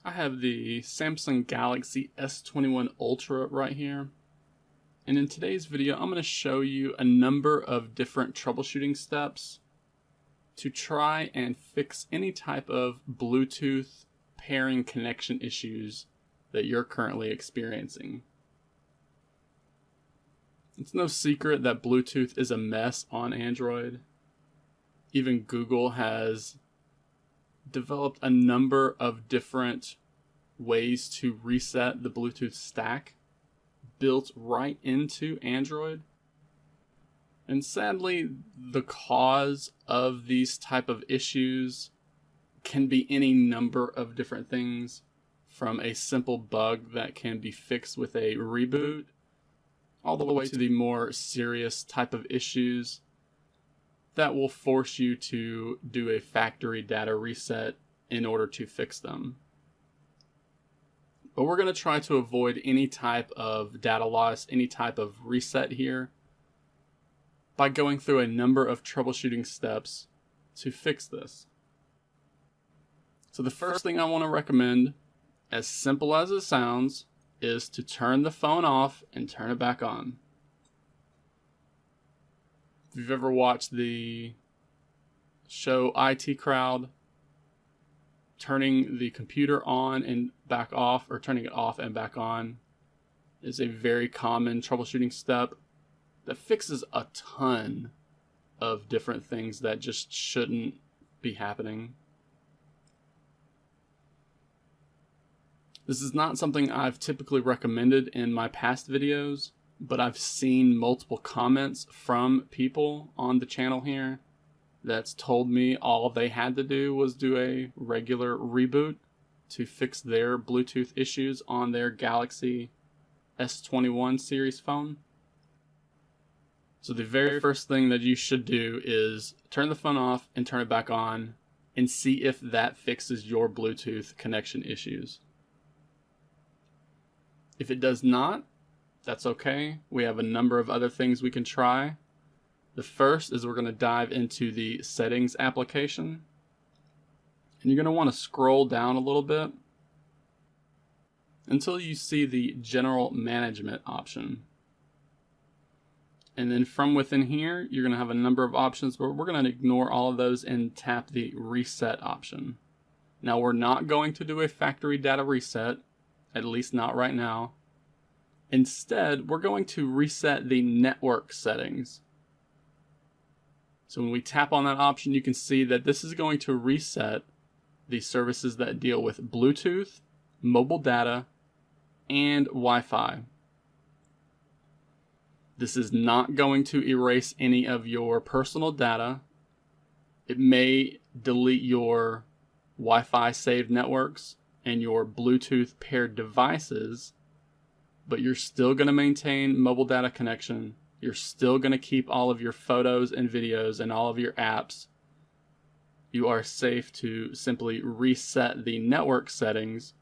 I have the Samsung Galaxy S21 Ultra right here, and in today's video I'm going to show you a number of different troubleshooting steps to try and fix any type of Bluetooth pairing connection issues that you're currently experiencing. It's no secret that Bluetooth is a mess on Android. Even Google has developed a number of different ways to reset the Bluetooth stack built right into Android. And sadly, the cause of these type of issues can be any number of different things, from a simple bug that can be fixed with a reboot all the way to the more serious type of issues that will force you to do a factory data reset in order to fix them. But we're going to try to avoid any type of data loss, any type of reset here, by going through a number of troubleshooting steps to fix this. So the first thing I want to recommend, as simple as it sounds, is to turn the phone off and turn it back on. If you've ever watched the show IT Crowd, turning the computer on and back off, or turning it off and back on, is a very common troubleshooting step that fixes a ton of different things that just shouldn't be happening. This is not something I've typically recommended in my past videos, but I've seen multiple comments from people on the channel here that's told me all they had to do was do a regular reboot to fix their Bluetooth issues on their Galaxy S21 series phone. So the very first thing that you should do is turn the phone off and turn it back on and see if that fixes your Bluetooth connection issues. If it does not, that's okay. We have a number of other things we can try. The first is we're going to dive into the settings application. And you're going to want to scroll down a little bit until you see the general management option. And then from within here, you're going to have a number of options, but we're going to ignore all of those and tap the reset option. Now, we're not going to do a factory data reset, at least not right now. Instead, we're going to reset the network settings. So when we tap on that option, you can see that this is going to reset the services that deal with Bluetooth, mobile data, and Wi-Fi. This is not going to erase any of your personal data. It may delete your Wi-Fi saved networks and your Bluetooth paired devices, but you're still going to maintain mobile data connection. You're still going to keep all of your photos and videos and all of your apps. You are safe to simply reset the network settings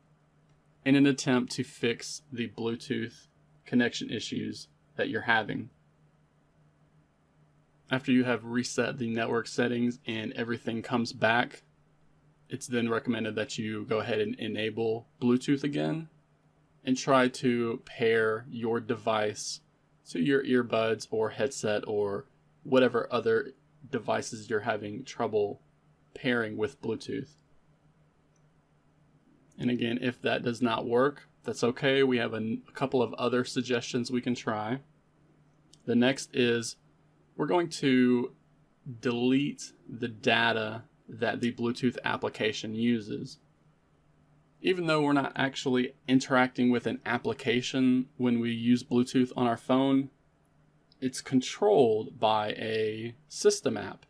in an attempt to fix the Bluetooth connection issues that you're having. After you have reset the network settings and everything comes back, it's then recommended that you go ahead and enable Bluetooth again and try to pair your device to your earbuds or headset or whatever other devices you're having trouble pairing with Bluetooth. And again, if that does not work, that's okay. We have a couple of other suggestions we can try. The next is we're going to delete the data that the Bluetooth application uses. Even though we're not actually interacting with an application when we use Bluetooth on our phone, it's controlled by a system app.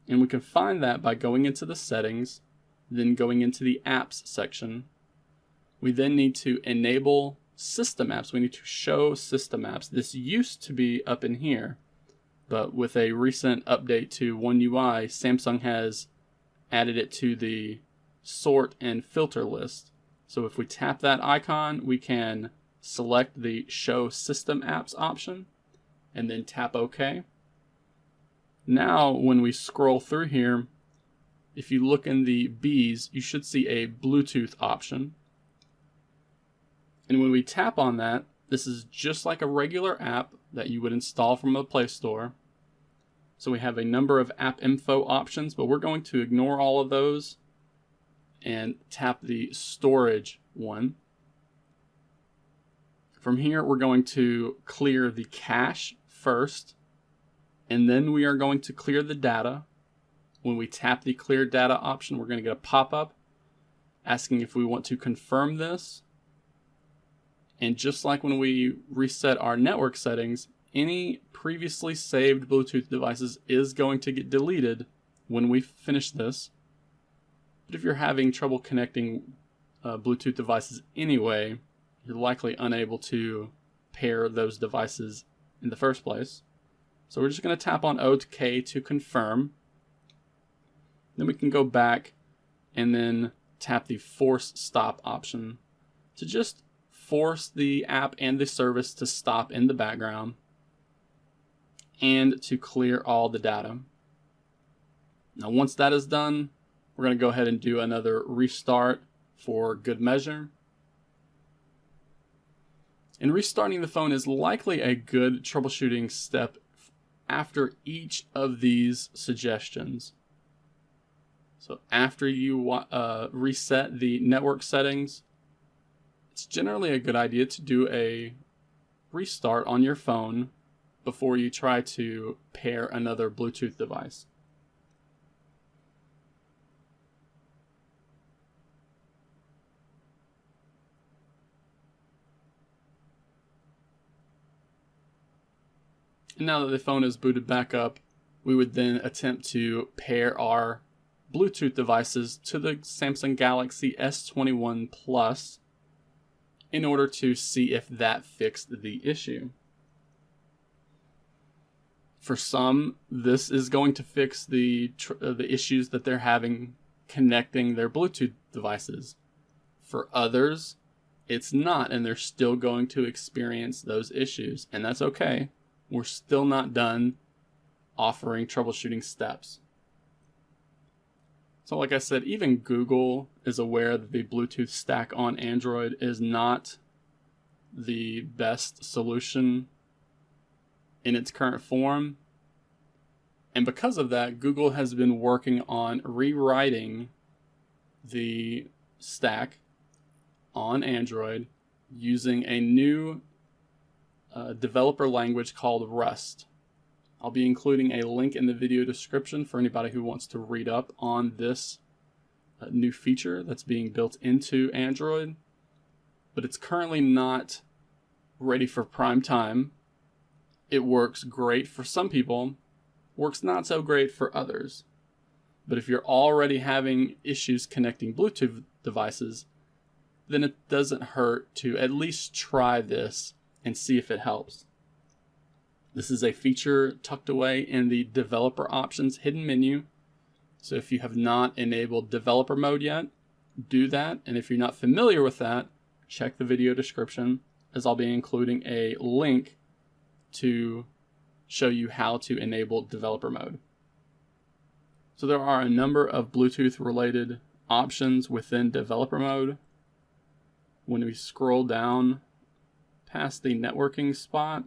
And we can find that by going into the settings, then going into the apps section. We then need to enable system apps. We need to show system apps. This used to be up in here, but with a recent update to One UI, Samsung has added it to the sort and filter list. So if we tap that icon, we can select the show system apps option and then tap OK. Now when we scroll through here, if you look in the B's, you should see a Bluetooth option. And when we tap on that, this is just like a regular app that you would install from a Play Store. So we have a number of app info options, but we're going to ignore all of those and tap the storage one. From here, we're going to clear the cache first, and then we are going to clear the data. When we tap the clear data option, we're going to get a pop-up asking if we want to confirm this. And just like when we reset our network settings, any previously saved Bluetooth devices is going to get deleted when we finish this. But if you're having trouble connecting Bluetooth devices anyway, you're likely unable to pair those devices in the first place. So we're just going to tap on OK to confirm. Then we can go back and then tap the force stop option to just force the app and the service to stop in the background and to clear all the data. Now once that is done, we're going to go ahead and do another restart for good measure. And restarting the phone is likely a good troubleshooting step after each of these suggestions. So after you reset the network settings, it's generally a good idea to do a restart on your phone before you try to pair another Bluetooth device. And now that the phone is booted back up, we would then attempt to pair our Bluetooth devices to the Samsung Galaxy S21 Plus in order to see if that fixed the issue. For some, this is going to fix the issues that they're having connecting their Bluetooth devices. For others, it's not, and they're still going to experience those issues, and that's okay. We're still not done offering troubleshooting steps. So like I said, even Google is aware that the Bluetooth stack on Android is not the best solution in its current form. And because of that, Google has been working on rewriting the stack on Android using a new developer language called Rust. I'll be including a link in the video description for anybody who wants to read up on this new feature that's being built into Android. But it's currently not ready for prime time. It works great for some people, works not so great for others. But if you're already having issues connecting Bluetooth devices, then it doesn't hurt to at least try this and see if it helps. This is a feature tucked away in the developer options hidden menu. So if you have not enabled developer mode yet, do that. And if you're not familiar with that, check the video description, as I'll be including a link to show you how to enable developer mode. So there are a number of Bluetooth related options within developer mode. When we scroll down past the networking spot,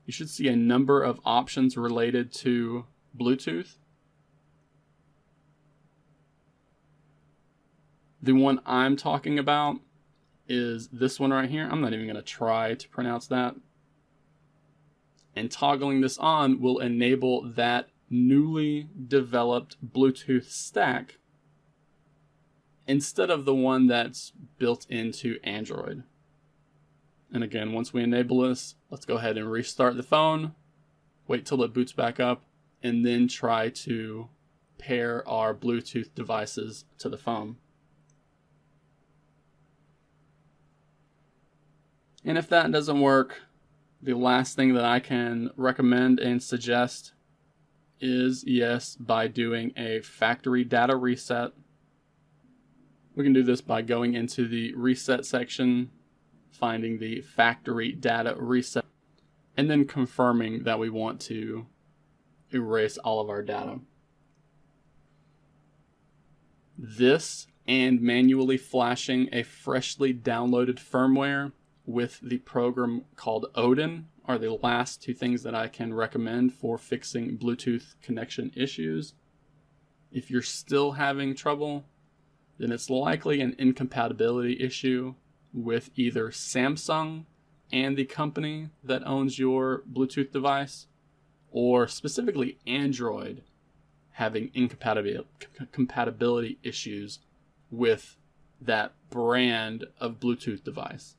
you should see a number of options related to Bluetooth. The one I'm talking about is this one right here. I'm not even going to try to pronounce that. And toggling this on will enable that newly developed Bluetooth stack instead of the one that's built into Android. And again, once we enable this, let's go ahead and restart the phone, wait till it boots back up, and then try to pair our Bluetooth devices to the phone. And if that doesn't work, the last thing that I can recommend and suggest is, yes, by doing a factory data reset. We can do this by going into the reset section, finding the factory data reset, and then confirming that we want to erase all of our data. This and manually flashing a freshly downloaded firmware with the program called Odin are the last two things that I can recommend for fixing Bluetooth connection issues. If you're still having trouble, then it's likely an incompatibility issue with either Samsung and the company that owns your Bluetooth device, or specifically Android having compatibility issues with that brand of Bluetooth device.